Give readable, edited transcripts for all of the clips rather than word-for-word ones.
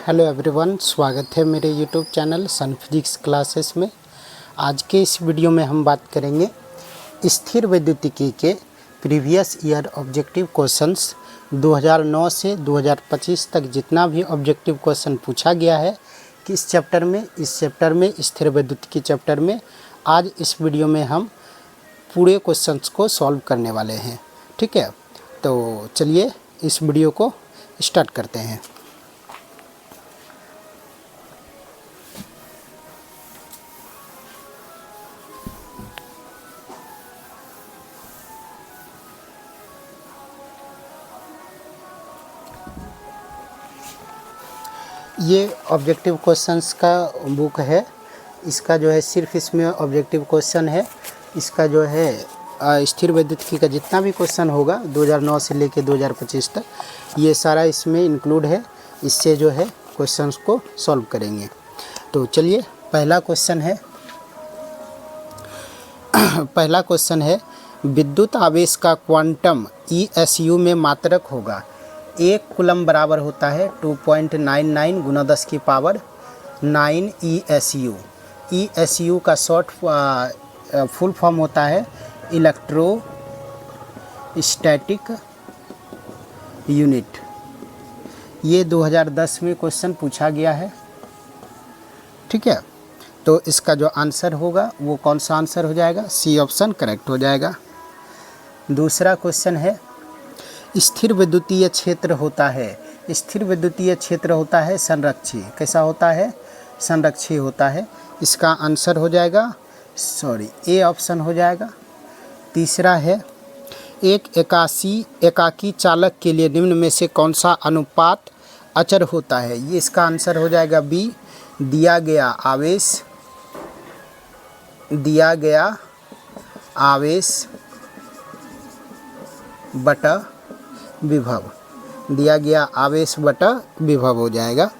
Hello everyone, स्वागत है मेरे यूट्यूब चैनल सन फिजिक्स क्लासेस में। आज के इस वीडियो में हम बात करेंगे स्थिर वैद्युतिकी के प्रीवियस ईयर ऑब्जेक्टिव क्वेश्चंस 2009 से 2025 तक जितना भी ऑब्जेक्टिव क्वेश्चन पूछा गया है किस चैप्टर में, इस चैप्टर में स्थिर वैद्युतिकी चैप्टर में आज इस वीडियो में हम पूरे क्वेश्चंस को सॉल्व करने वाले हैं। ठीक है, तो चलिए इस वीडियो को स्टार्ट करते हैं। ये ऑब्जेक्टिव क्वेश्चंस का बुक है। इसका जो है सिर्फ इसमें ऑब्जेक्टिव क्वेश्चन है। इसका जो है स्थिर वैद्युतिकी का जितना भी क्वेश्चन होगा 2009 से लेके 2025 तक ये सारा इसमें इंक्लूड है। इससे जो है क्वेश्चंस को सॉल्व करेंगे। तो चलिए पहला क्वेश्चन है विद्युत आवेश का क्वांटम ESU में मात्रक होगा। 1 कूलम बराबर होता है 2.99 गुना 10 की पावर 9 ESU। ESU का शॉर्ट फुल फॉर्म होता है इलेक्ट्रोस्टैटिक यूनिट। ये 2010 में क्वेश्चन पूछा गया है। ठीक है, तो इसका जो आंसर होगा वो कौन सा आंसर हो जाएगा? सी ऑप्शन करेक्ट हो जाएगा। दूसरा क्वेश्चन है स्थिर वैद्युतीय क्षेत्र होता है। स्थिर वैद्युतीय क्षेत्र होता है संरक्षी। कैसा होता है? संरक्षी होता है। इसका आंसर हो जाएगा ए ऑप्शन हो जाएगा। तीसरा है एक एकाकी चालक के लिए निम्न में से कौन सा अनुपात अचर होता है? ये इसका आंसर हो जाएगा बी। दिया गया आवेश बटा विभव। दिया गया आवेश बटा विभव हो जाएगा।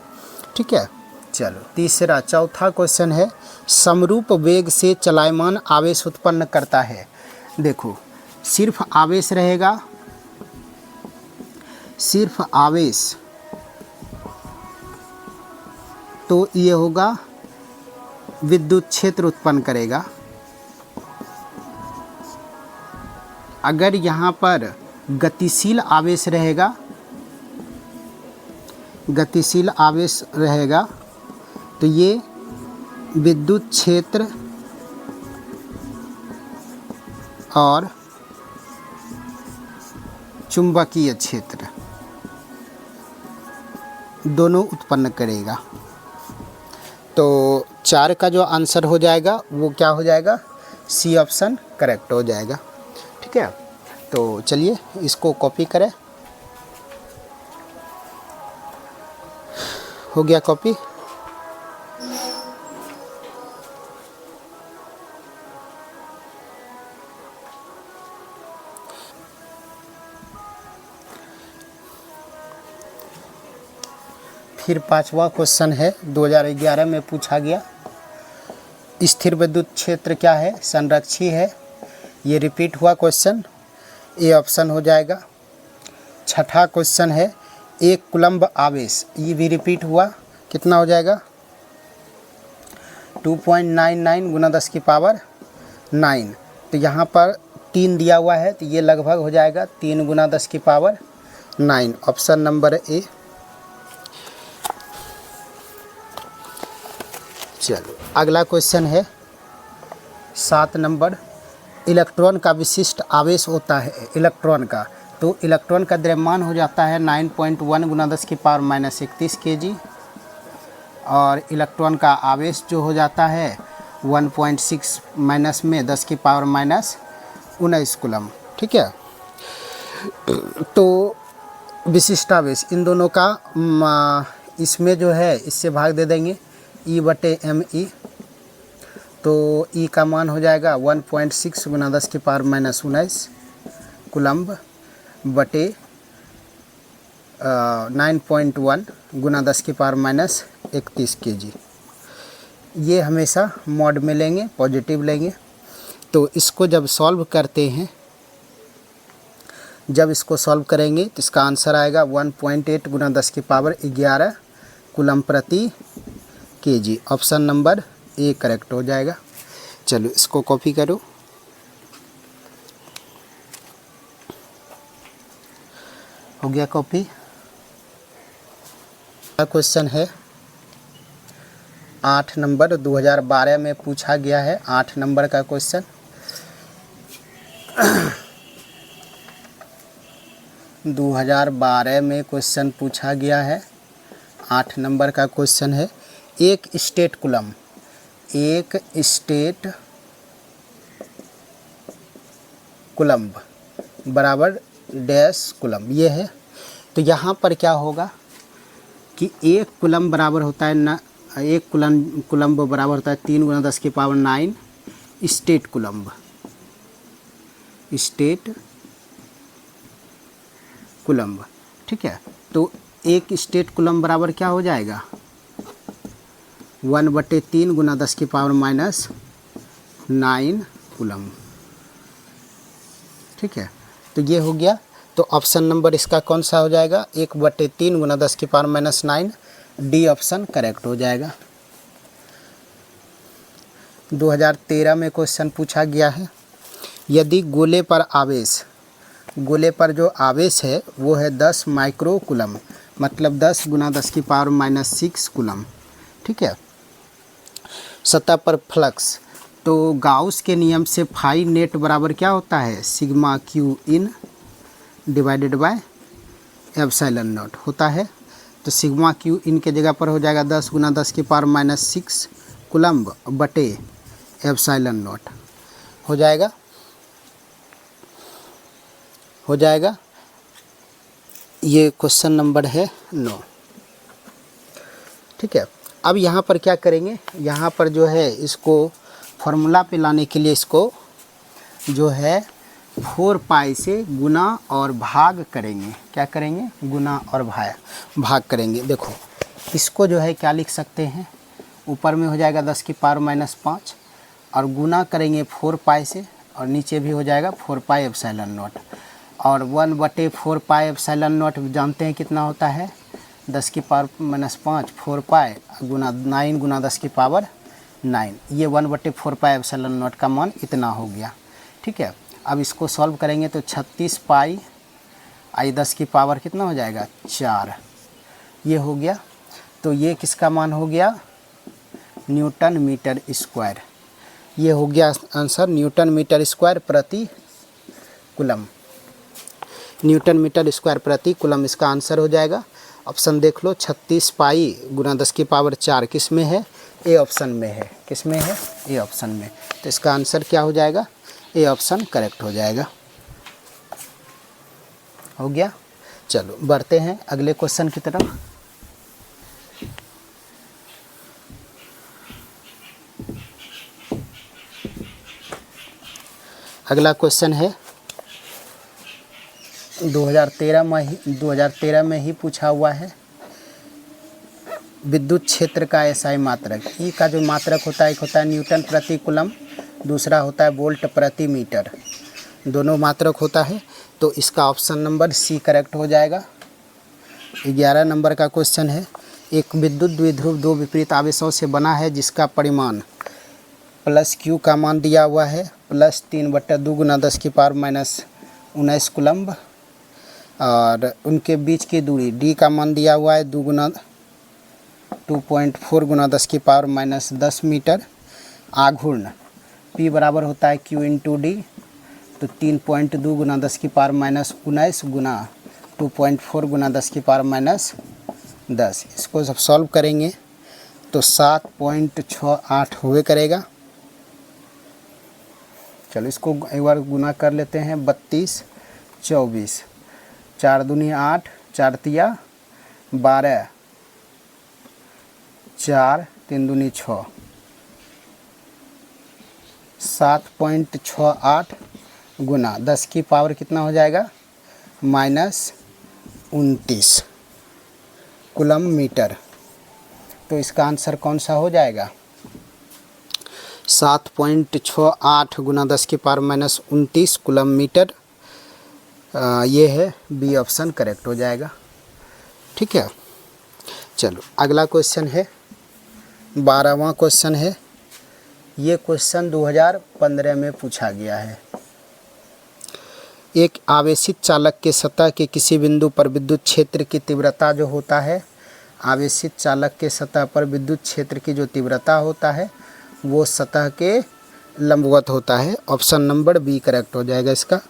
ठीक है, चलो चौथा क्वेश्चन है समरूप वेग से चलायमान आवेश उत्पन्न करता है। देखो सिर्फ आवेश रहेगा, सिर्फ आवेश तो ये होगा विद्युत क्षेत्र उत्पन्न करेगा। अगर यहाँ पर गतिशील आवेश रहेगा तो ये विद्युत क्षेत्र और चुंबकीय क्षेत्र दोनों उत्पन्न करेगा। तो 4 का जो आंसर हो जाएगा वो क्या हो जाएगा? सी ऑप्शन करेक्ट हो जाएगा। ठीक है, तो चलिए इसको कॉपी करें। हो गया कॉपी। फिर 5वां क्वेश्चन है 2011 में पूछा गया। स्थिर विद्युत क्षेत्र क्या है? संरक्षी है। ये रिपीट हुआ क्वेश्चन, ए ऑप्शन हो जाएगा। छठा क्वेश्चन है 1 कूलम्ब आवेश। ये भी रिपीट हुआ, कितना हो जाएगा? 2.99 गुना 10 की पावर 9। तो यहाँ पर 3 दिया हुआ है तो ये लगभग हो जाएगा 3 गुना 10 की पावर 9। ऑप्शन नंबर ए। चलो अगला क्वेश्चन है 7 नंबर इलेक्ट्रॉन का विशिष्ट आवेश होता है। इलेक्ट्रॉन का तो इलेक्ट्रॉन का द्रव्यमान हो जाता है 9.1 गुना 10 की पावर -31 kg और इलेक्ट्रॉन का आवेश जो हो जाता है 1.6 माइनस में 10 की पावर -19 कूलम। ठीक है, तो विशिष्ट आवेश इन दोनों का इसमें जो है इससे भाग दे देंगे E/me। तो E का मान हो जाएगा 1.6 गुना 10 की पावर -19 कूलम्ब बटे 9.1 गुना 10 की पावर -31 kg। ये हमेशा मॉड में लेंगे, पॉजिटिव लेंगे। तो इसको जब सॉल्व करते हैं जब इसको सॉल्व करेंगे तो इसका आंसर आएगा 1.8 गुना 10 की पावर 11 कूलम प्रति KG. Option number A correct हो जाएगा। चलो इसको कॉपी करो। हो गया कॉपी। क्वेश्चन है 8 नंबर 2012 में पूछा गया है। 8 नंबर का क्वेश्चन 2012 में क्वेश्चन पूछा गया है। 8 नंबर का क्वेश्चन है। एक स्टेट कूलम कूलम्ब बराबर डैश कूलम, ये है। तो यहाँ पर क्या होगा कि एक कूलम बराबर होता है ना, एक कूलम्ब बराबर होता है 3 × 10⁹ स्टेट कूलम्ब, ठीक है। तो एक स्टेट कूलम्ब बराबर क्या हो जाएगा 1/3 × 10⁻⁹ कूलम्ब, ठीक है। तो ये हो गया। तो ऑप्शन नंबर इसका कौन सा हो जाएगा 1/3 × 10⁻⁹ डी ऑप्शन करेक्ट हो जाएगा। 2013 में क्वेश्चन पूछा गया है। यदि गोले पर जो आवेश है वो है 10 माइक्रो कूलम, मतलब 10 × 10⁻⁶ कूलम, ठीक है। सतह पर फ्लक्स, तो गाउस के नियम से फाई नेट बराबर क्या होता है sigma Q in divided by epsilon not होता है। तो सिग्मा क्यू इन के जगह पर हो जाएगा 10 × 10⁻⁶ कूलम्ब बटे एप्सिलॉन नॉट हो जाएगा। ये क्वेश्चन नंबर है 9, ठीक है। अब यहाँ पर क्या करेंगे, यहाँ पर जो है इसको फॉर्मूला पे लाने के लिए इसको जो है 4 पाई से गुना और भाग करेंगे। क्या करेंगे गुना और भाग करेंगे। देखो इसको जो है क्या लिख सकते हैं, ऊपर में हो जाएगा 10⁻⁻5 और गुना करेंगे 4 पाई से, और नीचे भी हो जाएगा 4 पाई एप्सिलॉन नॉट, और 1/4 पाई एप्सिलॉन नॉट जानते हैं कितना होता है 10⁻⁻5 4 पाई गुना 9 × 10⁻9, ये 1/4 पाई एप्सिलॉन नॉट का मान इतना हो गया, ठीक है। अब इसको सॉल्व करेंगे तो 36 पाई आई 10 की पावर कितना हो जाएगा 4, ये हो गया। तो ये किसका मान हो गया न्यूटन मीटर स्क्वायर, ये हो गया आंसर न्यूटन मीटर स्क्वायर प्रति कूलम। न्यूटन मीटर स्क्वायर प्रति कूलम इसका आंसर हो जाएगा। ऑप्शन देख लो 36 पाई × 10⁻4 किस में है ए ऑप्शन में है। किस में है ए ऑप्शन में। तो इसका आंसर क्या हो जाएगा ए ऑप्शन करेक्ट हो जाएगा। हो गया। चलो बढ़ते हैं अगले क्वेश्चन की तरफ। अगला क्वेश्चन है 2013 में ही पूछा हुआ है। विद्युत क्षेत्र का एसआई मात्रक, ई का जो मात्रक होता है एक होता है न्यूटन प्रति कूलम, दूसरा होता है वोल्ट प्रति मीटर, दोनों मात्रक होता है। तो इसका ऑप्शन नंबर सी करेक्ट हो जाएगा। 11 नंबर का क्वेश्चन है। एक विद्युत द्विध्रुव 2 विपरीत आवेशों से बना है जिसका परिमाण प्लस क्यू का मान दिया हुआ है +3/2 × 10⁻⁻19 कूलम्ब, और उनके बीच की दूरी डी का मान दिया हुआ है 2.4 × 10⁻⁻10 मीटर। आघूर्ण P बराबर होता है Q × D, तो 3.2 × 10⁻⁻19 गुना 2.4 × 10⁻⁻10। इसको जब सॉल्व करेंगे तो 7.68 हुए करेगा। चलो इसको एक बार गुना कर लेते हैं 32 24 4 दूनी 8 4 तिया 12 4 3 दूनी 6 7.68 गुना 10 की पावर कितना हो जाएगा -29 कूलम मीटर। तो इसका आंसर कौन सा हो जाएगा 7.68 गुना 10⁻⁻29 कूलम मीटर। ये है बी ऑप्शन करेक्ट हो जाएगा। ठीक है। चलो अगला क्वेश्चन है 12वां क्वेश्चन है। ये क्वेश्चन 2015 में पूछा गया है। एक आवेशित चालक के सतह के किसी बिंदु पर विद्युत क्षेत्र की तीव्रता जो होता है, आवेशित चालक के सतह पर विद्युत क्षेत्र की जो तीव्रता होता है वो सतह के लंबवत होता है। ऑप्शन नंबर बी करेक्ट हो जाएगा इसका।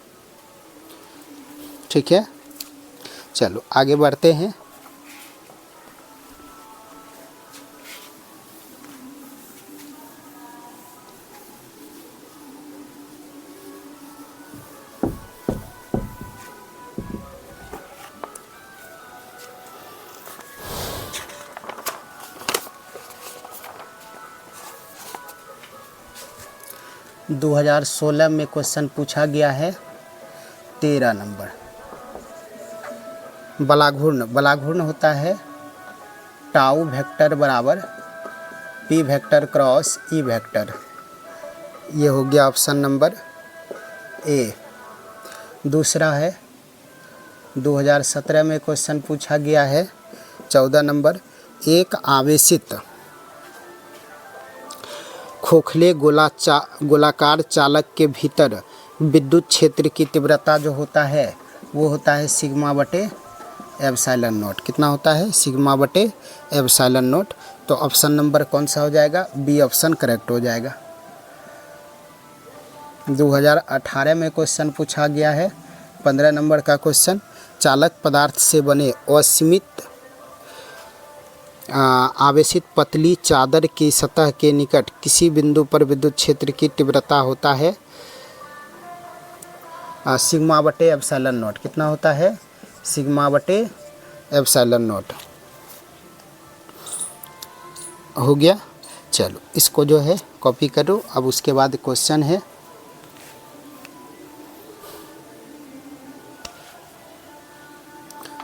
ठीक है, चलो आगे बढ़ते हैं। दो 2016 में क्वेश्चन पूछा गया है 13 नंबर। बलाघूर्ण होता है टाउ वेक्टर बराबर P vector cross E vector. ये हो गया ऑप्शन नंबर ए। दूसरा है 2017 में क्वेश्चन पूछा गया है 14 नंबर। एक आवेशित खोखले गोलाकार चालक के भीतर विद्युत क्षेत्र की तीव्रता जो होता है वो होता है सिग्मा बटे एप्सिलॉन नॉट। कितना होता है? सिग्मा बटे एप्सिलॉन नॉट। तो ऑप्शन नंबर कौन सा हो जाएगा? बी ऑप्शन करेक्ट हो जाएगा। 2018 में क्वेश्चन पूछा गया है 15 नंबर का क्वेश्चन। चालक पदार्थ से बने असीमित आवेशित पतली चादर की सतह के निकट किसी बिंदु पर विद्युत क्षेत्र की तीव्रता होता है सिग्मा बटे एप्सिलॉन नॉट। कितना होता है? सिग्मा बटे एप्सिलॉन नॉट। हो गया। चलो इसको जो है कॉपी करो। अब उसके बाद क्वेश्चन है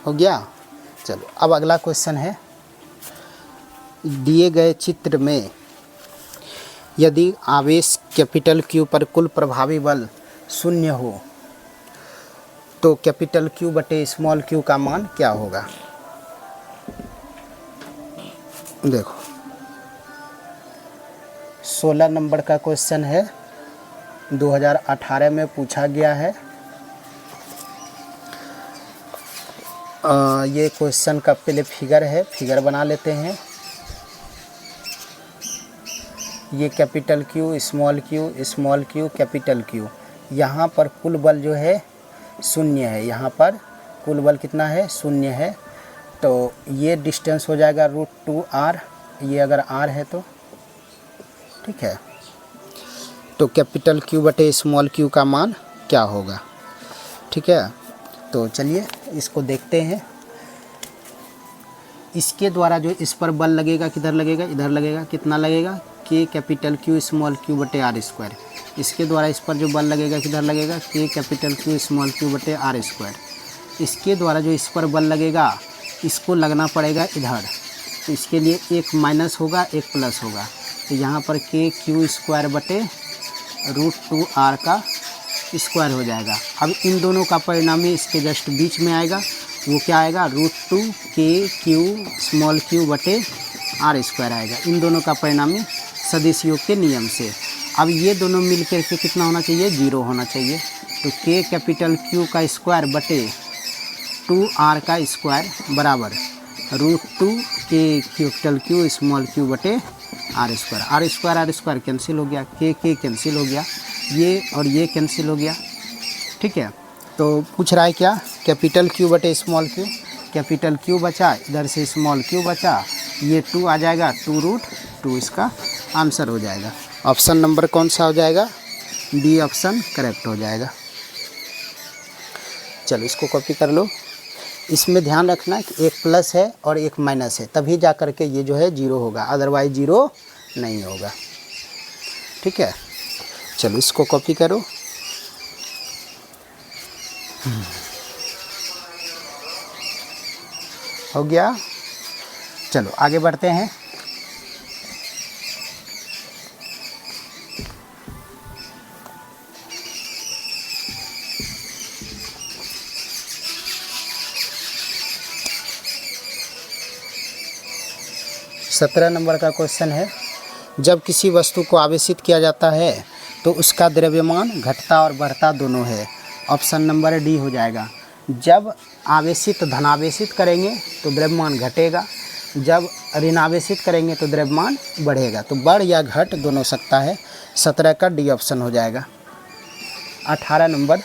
हो गया। चलो अब अगला क्वेश्चन है, दिए गए चित्र में यदि आवेश कैपिटल क्यू पर कुल प्रभावी बल 0 हो तो कैपिटल क्यू बटे स्मॉल क्यू का मान क्या होगा? देखो 16 नंबर का क्वेश्चन है, 2018 में पूछा गया है। ये क्वेश्चन का पहले फिगर है, फिगर बना लेते हैं। ये capital Q small Q capital Q. यहाँ पर कुल बल जो है 0 है। यहाँ पर कुल बल कितना है? 0 है। तो ये डिस्टेंस हो जाएगा √2r। ये अगर r है तो ठीक है। तो कैपिटल क्यू बटे स्मॉल क्यू का मान क्या होगा? ठीक है, तो चलिए इसको देखते हैं। इसके द्वारा जो इस पर बल लगेगा किधर लगेगा? इधर लगेगा। कितना लगेगा? के कैपिटल क्यू स्मॉल क्यू बटे आर स्क्वायर। इसके द्वारा इस पर जो बल लगेगा किधर लगेगा? के कैपिटल क्यू स्मॉल क्यू बटे आर स्क्वायर। इसके द्वारा जो इस पर बल लगेगा इसको लगना पड़ेगा इधर। तो इसके लिए एक माइनस होगा एक प्लस होगा। तो यहाँ पर के क्यू स्क्वायर बटे √2r का स्क्वायर हो जाएगा। अब इन दोनों का परिणामी इसके जस्ट बीच में आएगा। वो क्या आएगा? √2 के क्यू स्मॉल क्यू बटे आर स्क्वायर आएगा। इन दोनों का परिणामी सदिश योग के नियम से। अब ये दोनों मिल कर के कितना होना चाहिए? 0 होना चाहिए। तो के कैपिटल क्यू का स्क्वायर बटे 2r का स्क्वायर बराबर √2 के कैपिटल क्यू स्मॉल क्यू बटे आर स्क्वायर कैंसिल हो गया। के कैंसिल हो गया। ये और ये कैंसिल हो गया। ठीक है, तो पूछ रहा है क्या? कैपिटल क्यू बटे स्मॉल क्यू। कैपिटल क्यू बचा, इधर से स्मॉल क्यू बचा, ये 2 आ जाएगा, 2√2 इसका आंसर हो जाएगा। ऑप्शन नंबर कौन सा हो जाएगा? बी ऑप्शन करेक्ट हो जाएगा। चलो इसको कॉपी कर लो। इसमें ध्यान रखना कि एक प्लस है और एक माइनस है, तभी जा कर के ये जो है 0 होगा, अदरवाइज 0 नहीं होगा। ठीक है, चलो इसको कॉपी करो। हो गया। चलो आगे बढ़ते हैं। 17 नंबर का क्वेश्चन है, जब किसी वस्तु को आवेशित किया जाता है तो उसका द्रव्यमान घटता और बढ़ता दोनों है। ऑप्शन नंबर डी हो जाएगा। जब आवेशित धनावेशित करेंगे तो द्रव्यमान घटेगा, जब ऋणावेशित करेंगे तो द्रव्यमान बढ़ेगा। तो बढ़ या घट दोनों सकता है। 17 का डी ऑप्शन हो जाएगा। 18 नंबर,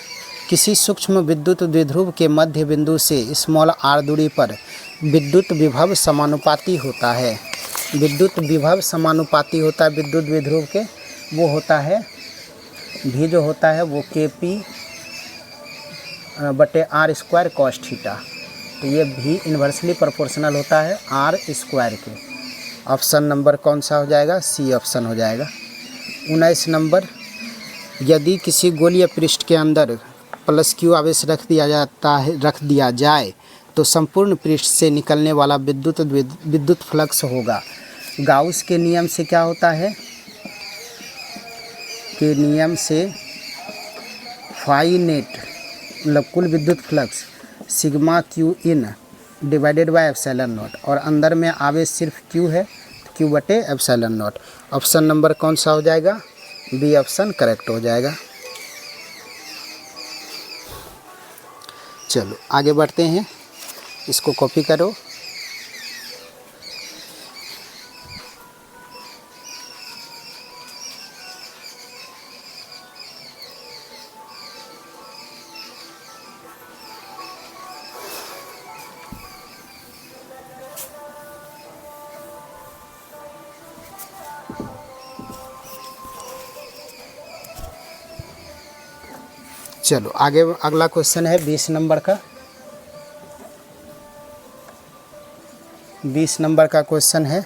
किसी सूक्ष्म विद्युत द्विध्रुव के मध्य बिंदु से स्मॉल आर दूरी पर विद्युत विभव समानुपाती होता है। विद्युत विभव समानुपाती होता है विद्युत द्विध्रुव के, वो होता है भी जो होता है वो KP बटे R स्क्वायर कॉस थीटा। तो ये भी इन्वर्सली प्रोपोर्शनल होता है R स्क्वायर के। ऑप्शन नंबर कौन सा हो जाएगा? सी ऑप्शन हो जाएगा। 19 नंबर, यदि किसी गोलीय पृष्ठ के अंदर +Q आवेश रख दिया जाए तो संपूर्ण पृष्ठ से निकलने वाला विद्युत फ्लक्स होगा। गाउस के नियम से क्या होता है के नियम से फाई नेट मतलब कुल विद्युत flux sigma Q in divided by epsilon not, और अंदर में आवेश सिर्फ Q है तो Q बटे एप्सिलॉन नॉट। ऑप्शन नंबर कौन सा हो जाएगा? बी ऑप्शन करेक्ट हो जाएगा। चलो आगे बढ़ते हैं, इसको कॉपी करो। चलो आगे अगला क्वेश्चन है 20 नंबर का। 20 नंबर का क्वेश्चन है,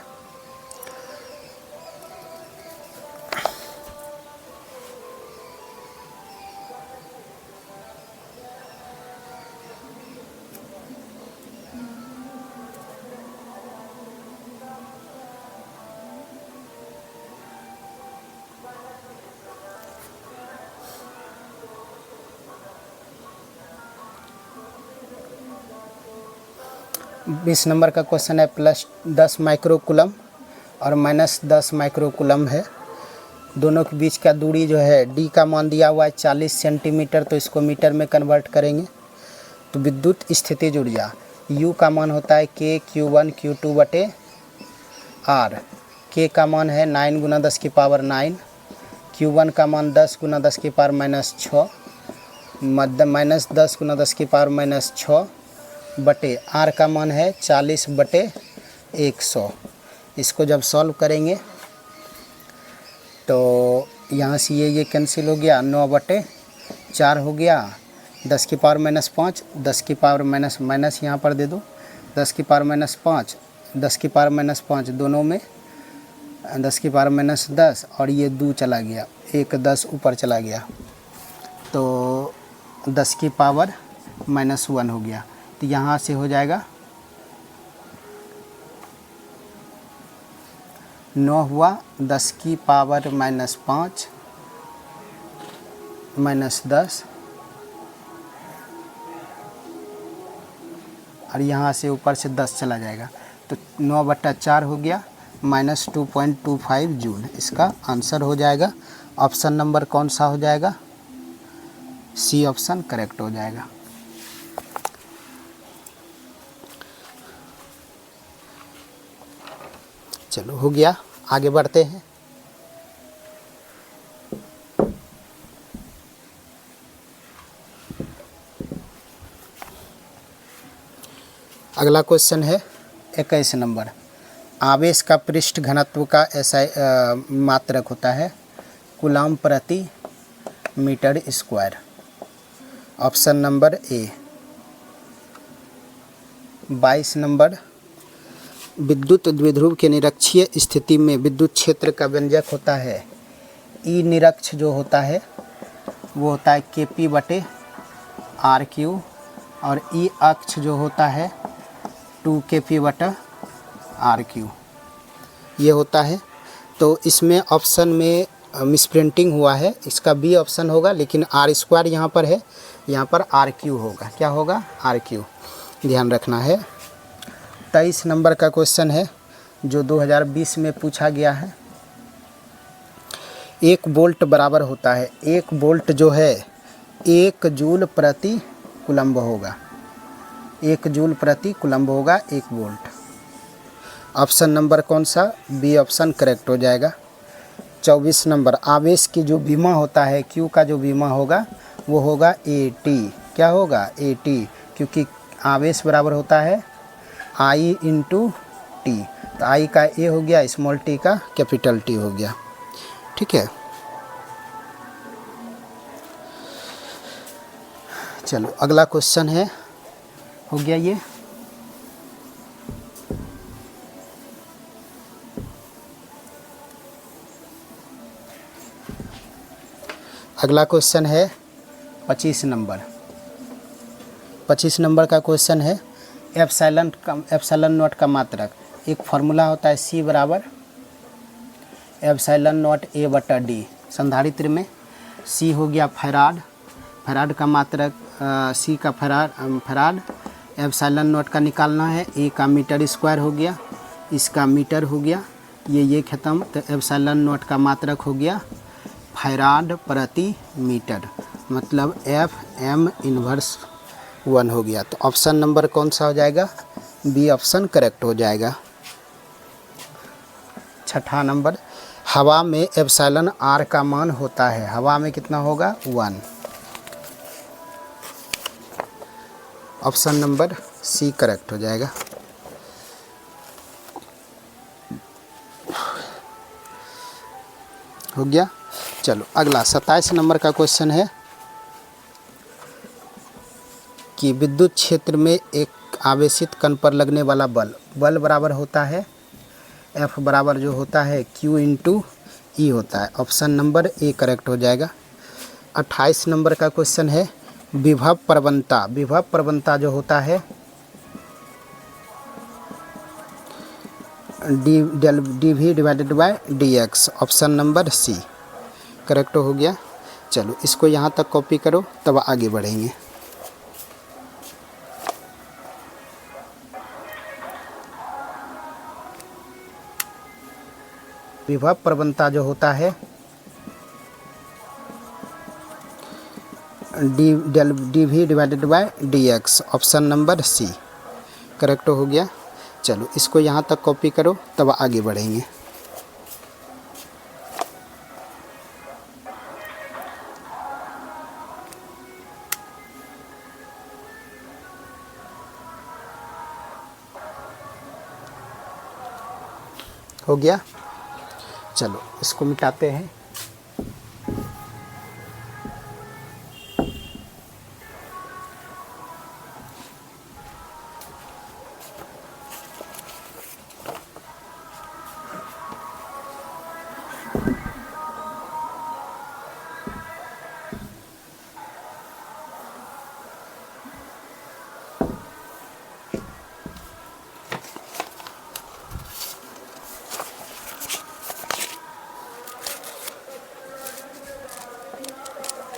बीस नंबर का क्वेश्चन है +10 माइक्रोकूलम और -10 माइक्रोकूलम है। दोनों के बीच का दूरी जो है D का मान दिया हुआ है 40 सेंटीमीटर, तो इसको मीटर में कन्वर्ट करेंगे। तो विद्युत स्थितिज ऊर्जा U का मान होता है K Q1 Q2 बटे R। K का मान है 9 × 10⁻9, Q1 का मान 10 × 10⁻6 -10 × 10⁻6 बटे R का मान है 40 बटे 100। इसको जब सॉल्व करेंगे तो यहाँ से ये कैंसिल हो गया, 9 बटे 4 हो गया, 10⁻5 10⁻- यहाँ पर दे दो, 10⁻5 10⁻5 दोनों में 10⁻10 और ये 2 चला गया, 1 10 ऊपर चला गया तो 10⁻−1 हो गया। तो यहाँ से हो जाएगा 9 हुआ, 10⁻−5 -10 और यहाँ से ऊपर से 10 चला जाएगा तो 9 बटा 4 हो गया, -2.25 जूल। इसका आंसर हो जाएगा। ऑप्शन नंबर कौन सा हो जाएगा? सी ऑप्शन करेक्ट हो जाएगा। चलो हो गया, आगे बढ़ते हैं। अगला क्वेश्चन है 21 नंबर। आवेश का पृष्ठ घनत्व का ऐसा मात्रक होता है कूलम प्रति meter square. Option number A. 22 नंबर, विद्युत द्विध्रुव के निरक्षीय स्थिति में विद्युत क्षेत्र का व्यंजक होता है ई निरक्ष जो होता है वो होता है KP बटे RQ, और ई अक्ष जो होता है 2KP बटा RQ ये होता है। तो इसमें ऑप्शन में मिसप्रिंटिंग हुआ है, इसका बी ऑप्शन होगा, लेकिन R² यहाँ पर है, यहाँ पर RQ होगा। क्या होगा? RQ, ध्यान रखना है। 23 नंबर का क्वेश्चन है, जो 2020 में पूछा गया है। 1 वोल्ट बराबर होता है, 1 वोल्ट जो है 1 जूल प्रति कूलम्ब होगा, 1 जूल प्रति कूलम्ब होगा 1 वोल्ट। ऑप्शन नंबर कौन सा? बी ऑप्शन करेक्ट हो जाएगा। 24 नंबर, आवेश की जो विमा होता है, क्यू का जो विमा होगा वो होगा AT। क्या होगा? AT, क्योंकि आवेश बराबर होता है I इंटू टी। तो I का A हो गया, स्मॉल t का कैपिटल T हो गया। ठीक है, चलो अगला क्वेश्चन है, हो गया ये। अगला क्वेश्चन है 25 नंबर। 25 नंबर का क्वेश्चन है, एप्सिलॉन नॉट का मात्रक। एक फार्मूला होता है C बराबर एप्सिलॉन नॉट A बटा D। संधारित्र में C हो गया फैराड, फैराड का मात्रक C का फैराड, एप्सिलॉन नॉट का निकालना है, A का मीटर स्क्वायर हो गया, इसका मीटर हो गया, ये ख़त्म। तो एप्सिलॉन नॉट का मात्रक हो गया फैराड प्रति मीटर, मतलब FM इन्वर्स 1 हो गया। तो ऑप्शन नंबर कौन सा हो जाएगा? बी ऑप्शन करेक्ट हो जाएगा। 6ठा नंबर, हवा में एप्सिलॉन R का मान होता है, हवा में कितना होगा? 1। ऑप्शन नंबर C करेक्ट हो जाएगा। हो गया। चलो अगला 27 नंबर का क्वेश्चन है कि विद्युत क्षेत्र में एक आवेशित कण पर लगने वाला बल बराबर होता है F बराबर जो होता है Q इंटू E होता है। ऑप्शन नंबर A करेक्ट हो जाएगा। 28 नंबर का क्वेश्चन है, विभव प्रवणता। विभव प्रवणता जो होता है dV divided by dx। Option number C correct हो गया। चलो इसको यहाँ तक कॉपी करो, तब आगे बढ़ेंगे। विभव प्रवणता जो होता है dV divided by dx। Option number C correct हो गया। चलो इसको यहाँ तक कॉपी करो, तब आगे बढ़ेंगे। हो गया। चलो इसको मिटाते हैं।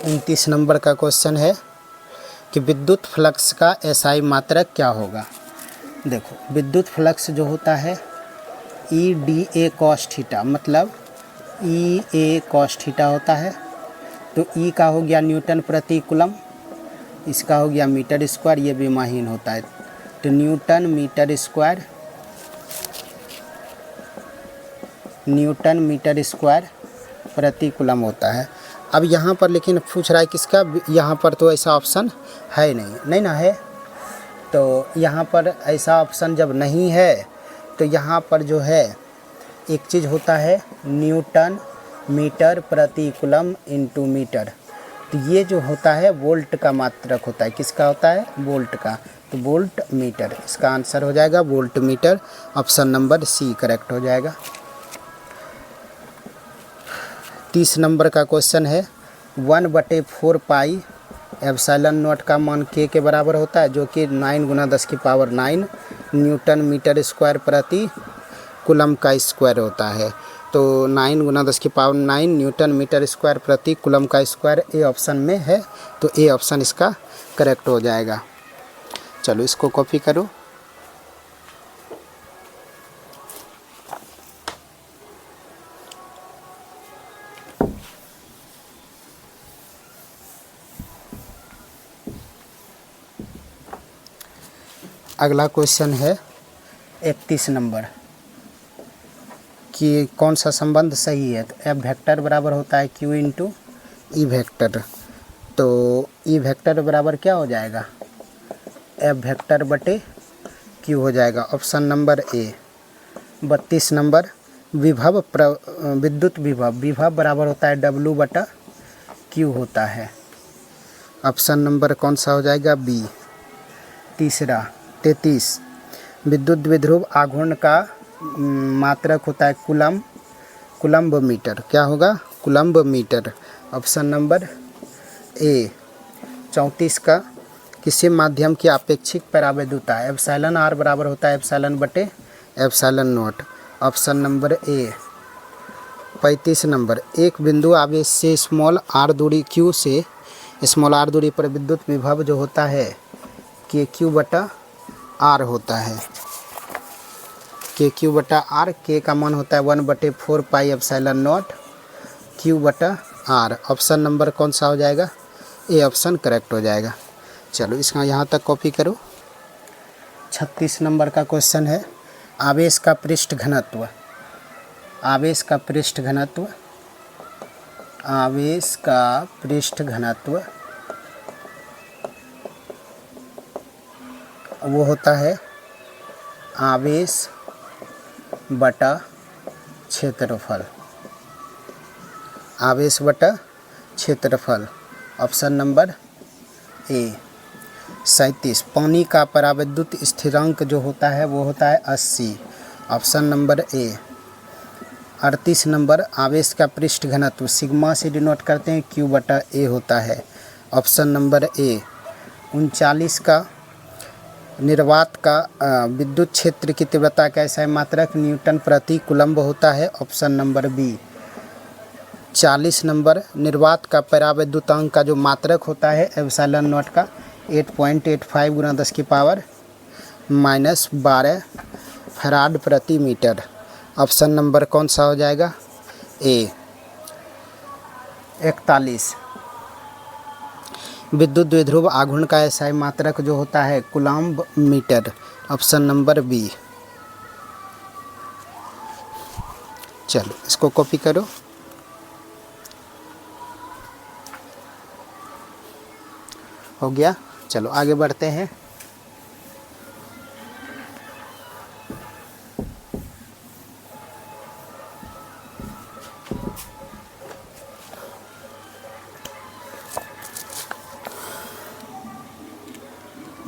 उनतीस नंबर का क्वेश्चन है कि विद्युत फ्लक्स का SI मात्रक क्या होगा। देखो विद्युत फ्लक्स जो होता है EDA cos थीटा, मतलब EA cos थीटा होता है। तो E का हो गया न्यूटन प्रति कूलम, इसका हो गया मीटर स्क्वायर, ये विमाहीन होता है। तो न्यूटन मीटर स्क्वायर प्रति कूलम होता है। अब यहाँ पर लेकिन पूछ रहा है किसका, यहाँ पर तो ऐसा ऑप्शन है नहीं ना है। तो यहाँ पर ऐसा ऑप्शन जब नहीं है तो यहाँ पर जो है एक चीज़ होता है न्यूटन मीटर प्रति कूलम इंटू मीटर। तो ये जो होता है वोल्ट का मात्रक होता है, किसका होता है? वोल्ट का। तो वोल्ट मीटर, इसका आंसर हो जाएगा volt meter. Option number C correct हो जाएगा। 30 नंबर का क्वेश्चन है 1/4 पाई एप्सिलॉन नॉट का मान K के बराबर होता है, जो कि 9 × 10⁹ न्यूटन मीटर स्क्वायर प्रति कूलम का स्क्वायर होता है। तो 9 × 10⁹ न्यूटन मीटर स्क्वायर प्रति कूलम का स्क्वायर ए ऑप्शन में है। तो ए ऑप्शन इसका करेक्ट हो जाएगा। चलो इसको कॉपी करो। अगला क्वेश्चन है 31 नंबर कि कौन सा संबंध सही है। तो एफ वेक्टर बराबर होता है क्यू इंटू ई वेक्टर। तो ई वेक्टर बराबर क्या हो जाएगा, एफ वेक्टर बटे क्यू हो जाएगा। ऑप्शन नंबर ए। 32 नंबर विभव विद्युत विभव बराबर होता है डब्लू बटा क्यू होता है। ऑप्शन नंबर कौन सा हो जाएगा, बी। तीसरा 33 विद्युत द्विध्रुव आघूर्ण का मात्रक होता है कुलम्ब मीटर। क्या होगा, coulomb metre. Option number A. 34 का किसी माध्यम की आपेक्षिक परावैद्युता है एप्सिलॉन आर बराबर होता है एप्सिलॉन बटे epsilon not. Option number A. 35 number एक बिंदु आवेश से स्मॉल आर दूरी क्यू से स्मॉल आर दूरी पर विद्युत विभव जो होता है के क्यू बटा आर होता है। के क्यू बटा आर, के का मान होता है 1/4 पाई एप्सिलॉन नॉट क्यू बटा आर। ऑप्शन नंबर कौन सा हो जाएगा, ए ऑप्शन करेक्ट हो जाएगा। चलो इसका यहाँ तक कॉपी करो। 36 नंबर का क्वेश्चन है आवेश का पृष्ठ घनत्व। आवेश का पृष्ठ घनत्व, आवेश का पृष्ठ घनत्व वो होता है आवेश बटा क्षेत्रफल। आवेश बटा क्षेत्रफल। ऑप्शन नंबर ए। 37 पानी का परावैद्युत स्थिरांक जो होता है वो होता है 80। ऑप्शन नंबर ए। 38 नंबर आवेश का पृष्ठ घनत्व सिग्मा से डिनोट करते हैं, क्यू बटा ए होता है। ऑप्शन नंबर ए। 39 का निर्वात का विद्युत क्षेत्र की तीव्रता कैसा है, मात्रक न्यूटन प्रति कूलम्ब होता है। Option number B. 40 नंबर निर्वात का परावैद्युतांक का जो मात्रक होता है एप्सिलॉन नॉट का 8.85 गुना 10⁻⁻12 फैराड प्रति मीटर। ऑप्शन नंबर कौन सा हो जाएगा, ए। 41 विद्युत द्विध्रुव आघूर्ण का एसआई मात्रक जो होता है coulomb metre. Option number B. चलो इसको कॉपी करो। हो गया। चलो आगे बढ़ते हैं।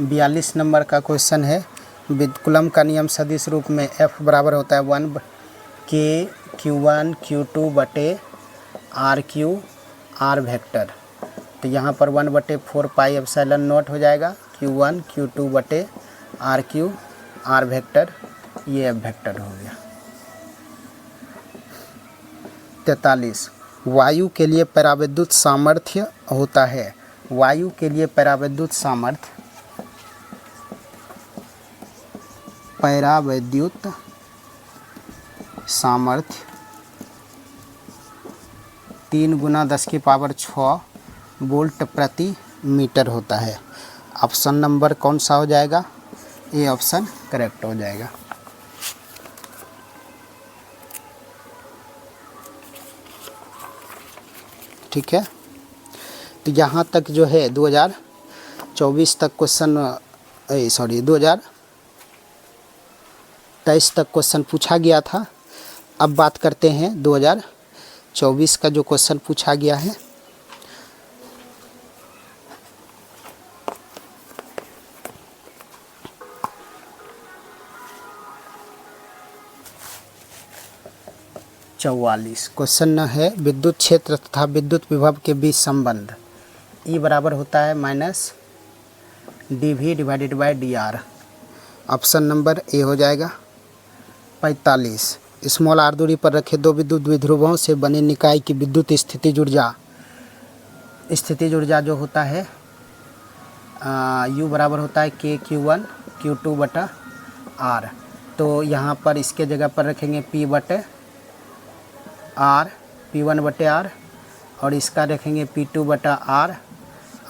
बयालीस नंबर का क्वेश्चन है कूलम्ब का नियम सदिश रूप में F बराबर होता है 1 के Q1 Q2 बटे आर क्यू आर वेक्टर। तो यहाँ पर 1/4 पाई एप्सिलॉन नॉट हो जाएगा, Q1 Q2 बटे आर क्यू आर वेक्टर, ये F वेक्टर हो गया। 43 वायु के लिए परावैद्युत सामर्थ्य होता है। वायु के लिए परावैद्युत सामर्थ्य 3 गुना 10⁻6 वोल्ट प्रति मीटर होता है। ऑप्शन नंबर कौन सा हो जाएगा, ए ऑप्शन करेक्ट हो जाएगा। ठीक है, तो यहाँ तक जो है 2024 तक क्वेश्चन 2023 तक क्वेश्चन पूछा गया था। अब बात करते हैं 2024 का जो क्वेश्चन पूछा गया है। क्वेश्चन है विद्युत क्षेत्र तथा विद्युत विभव के बीच संबंध। E बराबर होता है -dV/dr। ऑप्शन नंबर ए हो जाएगा। 45 स्मॉल आर दूरी पर रखे दो विद्युत द्विध्रुवों से बने निकाय की विद्युत स्थितिज ऊर्जा जो होता है U बराबर होता है के Q1 Q2 बटा R। तो यहाँ पर इसके जगह पर रखेंगे P बटे R, P1 बटे R, और इसका रखेंगे P2 बटा R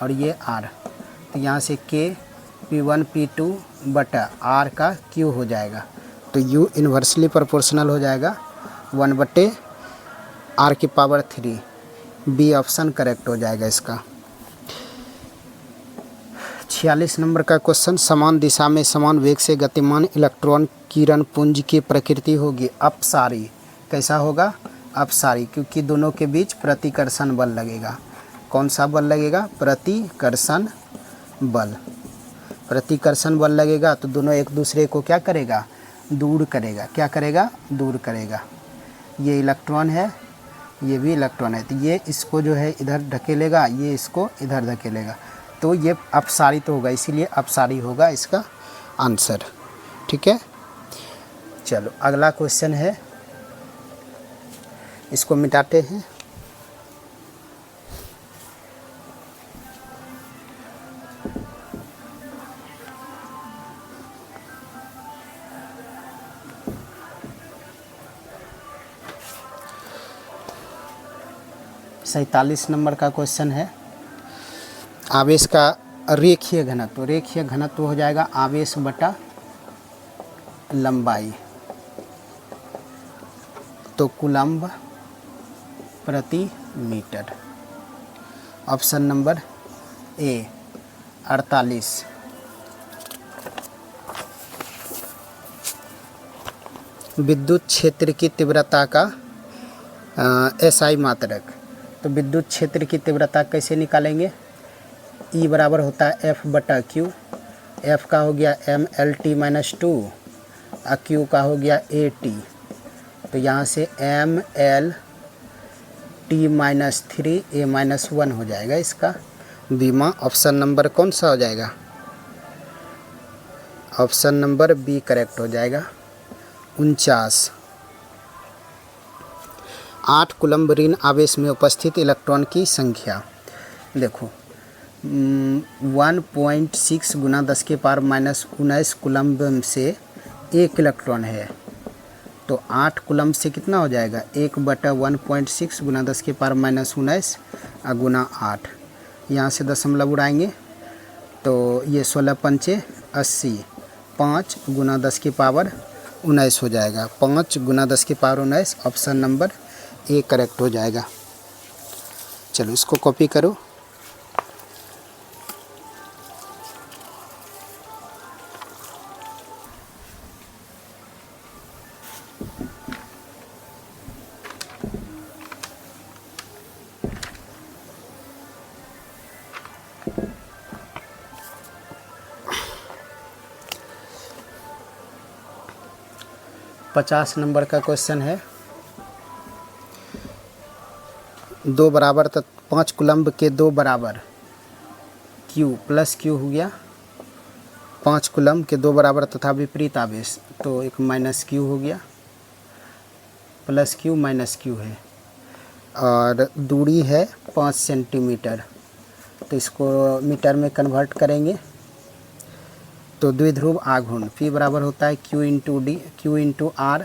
और ये R। तो यहाँ से K P1 P2 बटा R का Q हो जाएगा। तो U इन्वर्सली प्रोपोर्शनल हो जाएगा 1/R⁻³ बी ऑप्शन करेक्ट हो जाएगा इसका। 46 नंबर का क्वेश्चन, समान दिशा में समान वेग से गतिमान इलेक्ट्रॉन किरण पुंज की प्रकृति होगी अपसारी। कैसा होगा? अपसारी, क्योंकि दोनों के बीच प्रतिकर्षण बल लगेगा। कौन सा बल लगेगा? प्रतिकर्षण बल। प्रतिकर्षण बल लगेगा तो दोनों एक दूसरे को क्या करेगा? दूर करेगा। क्या करेगा? दूर करेगा। ये इलेक्ट्रॉन है, ये भी इलेक्ट्रॉन है, तो ये इसको जो है इधर धकेलेगा, ये इसको इधर धकेलेगा, तो ये अपसारित होगा, इसीलिए अपसारी होगा इसका आंसर। ठीक है, चलो अगला क्वेश्चन है, इसको मिटाते हैं। सैंतालीस नंबर का क्वेश्चन है, आवेश का रेखीय घनत्व। रेखीय घनत्व हो जाएगा आवेश बटा लंबाई, तो कूलम्ब प्रति मीटर। ऑप्शन नंबर ए 48। विद्युत क्षेत्र की तीव्रता का SI मात्रक। तो विद्युत क्षेत्र की तीव्रता कैसे निकालेंगे? E बराबर होता है F/Q। F का हो गया mLT-2 और Q का हो गया AT। तो यहाँ से mLT-3 A-1 हो जाएगा इसका बीमा। ऑप्शन नंबर कौन सा हो जाएगा? ऑप्शन नंबर बी करेक्ट हो जाएगा। 49। 8 कूलम्ब ऋण आवेश में उपस्थित इलेक्ट्रॉन की संख्या। देखो 1.6 गुना 10⁻⁻19 कूलम्ब से 1 इलेक्ट्रॉन है, तो 8 कूलम्ब से कितना हो जाएगा? 1/1.6 गुना 10⁻⁻19 गुना 8। यहाँ से दशमलव उड़ाएंगे तो ये 16 पंचे 80, 5 गुना 10⁻19 हो जाएगा। 5 गुना 10⁻19 ऑप्शन नंबर ए करेक्ट हो जाएगा। चलो इसको कॉपी करो। पचास नंबर का क्वेश्चन है, 2 बराबर 5 कूलम्ब के 2 बराबर Q प्लस Q हो गया। 5 कूलम्ब के 2 बराबर तथा विपरीत आवेश, तो एक माइनस Q हो गया, प्लस Q माइनस Q है, और दूरी है 5 सेंटीमीटर। तो इसको मीटर में कन्वर्ट करेंगे तो द्विध्रुव आघूर्ण P बराबर होता है Q इंटू R।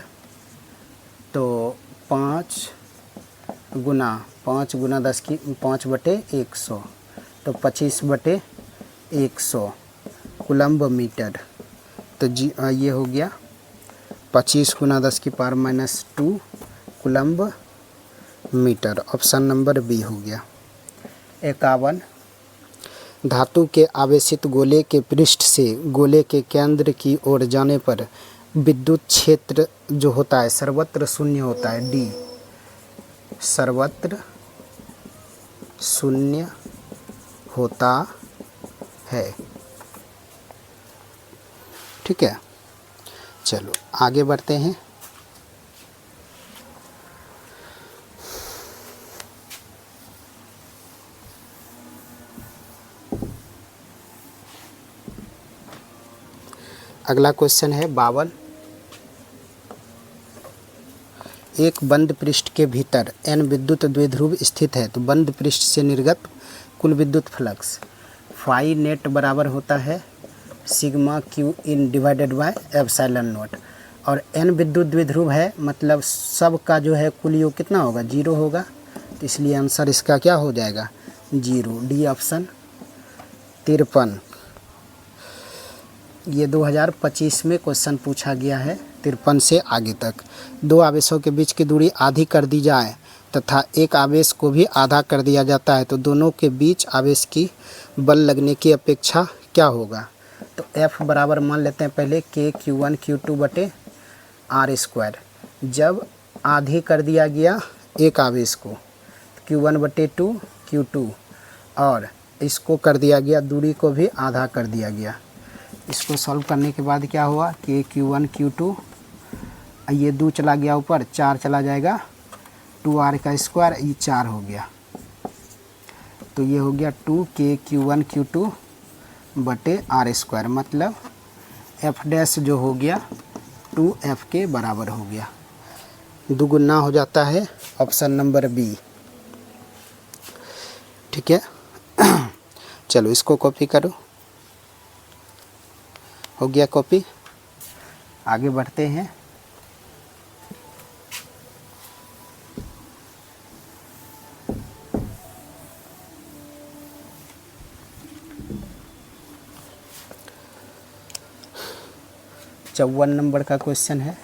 तो 5 गुना 10⁻⁴ तो 25/100 कूलम्ब मीटर। तो ये हो गया 25 गुना 10⁻⁻2 coulomb metre. Option number B हो गया। 51। धातु के आवेशित गोले के पृष्ठ से गोले के केंद्र की ओर जाने पर विद्युत क्षेत्र जो होता है सर्वत्र शून्य होता है। डी सर्वत्र शून्य होता है। ठीक है, चलो आगे बढ़ते हैं। अगला क्वेश्चन है 52। एक बंद पृष्ठ के भीतर n विद्युत द्विध्रुव स्थित है, तो बंद पृष्ठ से निर्गत कुल विद्युत फ्लक्स फाई नेट बराबर होता है sigma Q in divided by epsilon not. और n विद्युत द्विध्रुव है, मतलब सब का जो है कुल योग कितना होगा? 0 होगा, तो इसलिए आंसर इसका क्या हो जाएगा? 0। D option. 53। ये 2025 में क्वेश्चन पूछा गया है 53 से आगे तक। दो आवेशों के बीच की दूरी आधी कर दी जाए तथा एक आवेश को भी आधा कर दिया जाता है तो दोनों के बीच आवेश की बल लगने की अपेक्षा क्या होगा। तो F बराबर मान लेते हैं पहले KQ1 Q2 बटे R स्क्वायर। जब आधी कर दिया गया एक आवेश को Q1 बटे 2 Q2 और इसको कर दिया गया दूरी को भी आधा कर दिया गया। इसको सॉल्व करने के बाद क्या हुआ KQ1 Q2 ये 2 चला गया ऊपर 4 चला जाएगा 2R का स्क्वायर ये 4 हो गया तो ये हो गया 2KQ1 Q2 बटे R स्क्वायर मतलब F डैश जो हो गया 2F के बराबर हो गया। दुगुना हो जाता है ऑप्शन नंबर बी। ठीक है चलो इसको कॉपी करो। हो गया कॉपी। आगे बढ़ते हैं। चौवन नंबर का क्वेश्चन है।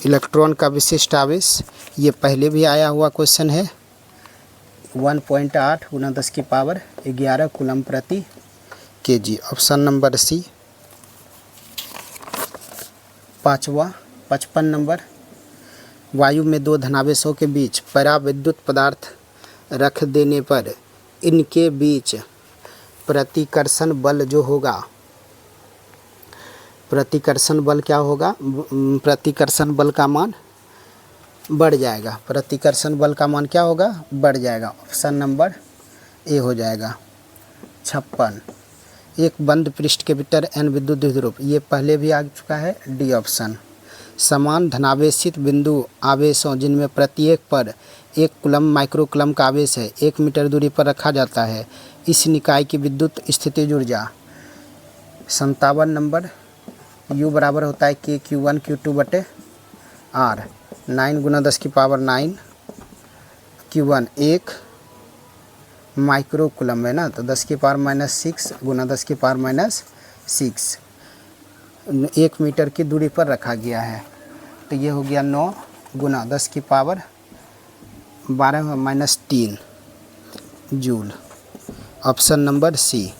इलेक्ट्रॉन का विशिष्ट आवेश ये पहले भी आया हुआ क्वेश्चन है 1.8 गुना 10 की पावर 11 कूलम प्रति KG. Option number C. 55 number. वायु में दो धनावेशों के बीच पराविद्युत पदार्थ रख देने पर इनके बीच प्रतिकर्षण बल जो होगा, प्रतिकर्षण बल क्या होगा, प्रतिकर्षण बल का मान बढ़ जाएगा। प्रतिकर्षण बल का मान क्या होगा, बढ़ जाएगा। ऑप्शन नंबर ए हो जाएगा। 56। एक बंद पृष्ठ के भीतर n विद्युत द्विध्रुव ये पहले भी आ चुका है डी ऑप्शन। समान धनावेशित बिंदु आवेशों जिनमें प्रत्येक पर 1 कूलम माइक्रोकूलम का आवेश है 1 मीटर दूरी पर रखा जाता है। इस निकाय की विद्युत स्थितिज ऊर्जा। 57 नंबर। U बराबर होता है KQ1 Q2 बटे R। 9 गुना 10 की पावर 9 Q1 1 माइक्रोकूलम है ना तो 10 की पावर -6 गुना 10 की पावर -6 1 मीटर की दूरी पर रखा गया है तो ये हो गया 9 गुना 10 की power 12 -3 joule. Option number C.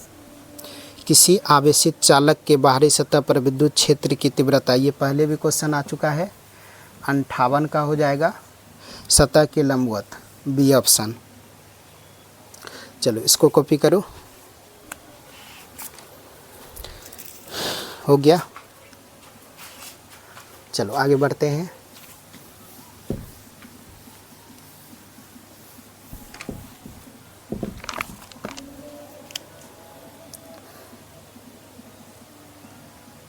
किसी आवेशित चालक के बाहरी सतह पर विद्युत क्षेत्र की तीव्रता ये पहले भी क्वेश्चन आ चुका है 58 का हो जाएगा सतह के लंबवत बी ऑप्शन। चलो इसको कॉपी करो। हो गया। चलो आगे बढ़ते हैं।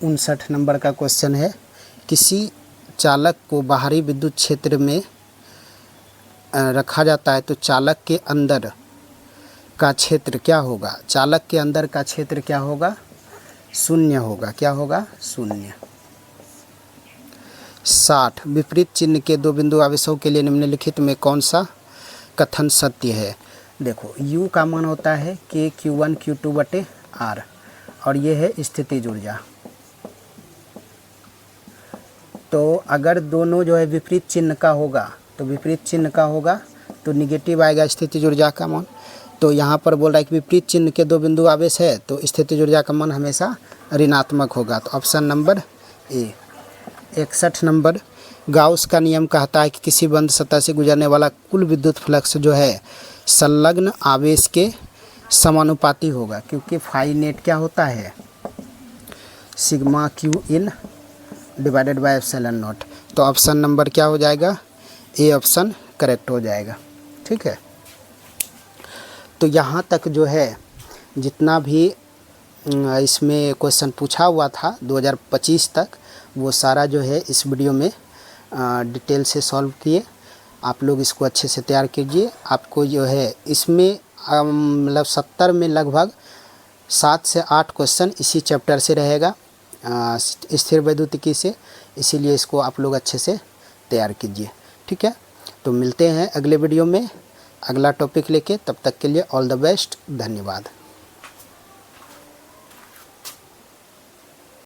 उनसठ नंबर का क्वेश्चन है। किसी चालक को बाहरी विद्युत क्षेत्र में रखा जाता है तो चालक के अंदर का क्षेत्र क्या होगा, चालक के अंदर का क्षेत्र क्या होगा, शून्य होगा। क्या होगा, शून्य। 60। विपरीत चिन्ह के दो बिंदु आवेशों के लिए निम्नलिखित में कौन सा कथन सत्य है। देखो U का मान होता है KQ1 Q2 बटे R और ये है स्थितिज ऊर्जा। तो अगर दोनों जो है विपरीत चिन्ह का होगा तो विपरीत चिन्ह का होगा तो निगेटिव आएगा स्थितिज ऊर्जा का मान। तो यहाँ पर बोल रहा है कि विपरीत चिन्ह के दो बिंदु आवेश है तो स्थितिज ऊर्जा का मान हमेशा ऋणात्मक होगा। तो ऑप्शन नंबर ए। 61 नंबर। गाउस का नियम कहता है कि किसी बंद सतह से गुजरने वाला कुल विद्युत फ्लक्स जो है संलग्न आवेश के समानुपाती होगा क्योंकि फाई नेट क्या होता है, sigma Q in divided by epsilon not. तो ऑप्शन नंबर क्या हो जाएगा, ए ऑप्शन करेक्ट हो जाएगा। ठीक है। तो यहाँ तक जो है जितना भी इसमें क्वेश्चन पूछा हुआ था 2025 तक वो सारा जो है इस वीडियो में डिटेल से सॉल्व किए। आप लोग इसको अच्छे से तैयार कीजिए। आपको जो है इसमें मतलब 70 में लगभग 7 से 8 क्वेश्चन इसी चैप्टर से रहेगा स्थिर वैद्युतिकी से, इसीलिए इसको आप लोग अच्छे से तैयार कीजिए। ठीक है। तो मिलते हैं अगले वीडियो में। अगला टॉपिक लेके, तब तक के लिए ऑल द बेस्ट, धन्यवाद।